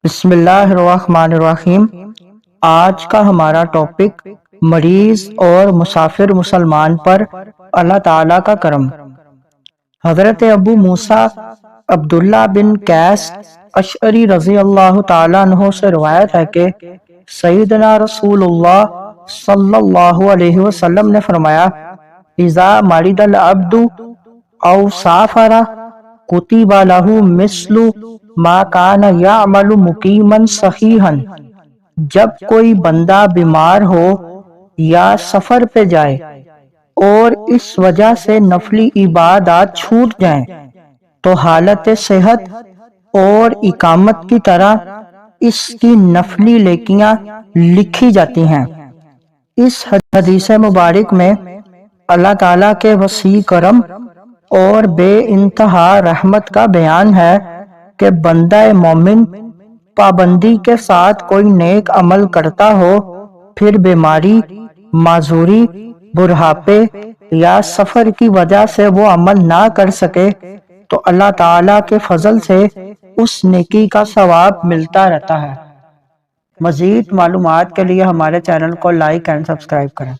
بسم اللہ الرحمن الرحیم۔ آج کا ہمارا ٹاپک مریض اور مسافر مسلمان پر اللہ تعالیٰ کا کرم۔ حضرت ابو موسیٰ عبداللہ بن قیس اشعری رضی اللہ تعالیٰ عنہ سے روایت ہے کہ سیدنا رسول اللہ صلی اللہ علیہ وسلم نے فرمایا: اذا مرض العبد او سافر کتب لہ مثل ما کان یعمل مقیما صحیحا۔ جب کوئی بندہ بیمار ہو یا سفر پہ جائے اور اس وجہ سے نفلی عبادات چھوٹ جائیں تو حالت صحت اور اقامت کی طرح اس کی نفلی نیکیاں لکھی جاتی ہیں۔ اس حدیث مبارک میں اللہ تعالیٰ کے وسیع کرم اور بے انتہا رحمت کا بیان ہے کہ بندہ مومن پابندی کے ساتھ کوئی نیک عمل کرتا ہو، پھر بیماری، معذوری، بڑھاپے یا سفر کی وجہ سے وہ عمل نہ کر سکے تو اللہ تعالیٰ کے فضل سے اس نیکی کا ثواب ملتا رہتا ہے۔ مزید معلومات کے لیے ہمارے چینل کو لائک اینڈ سبسکرائب کریں۔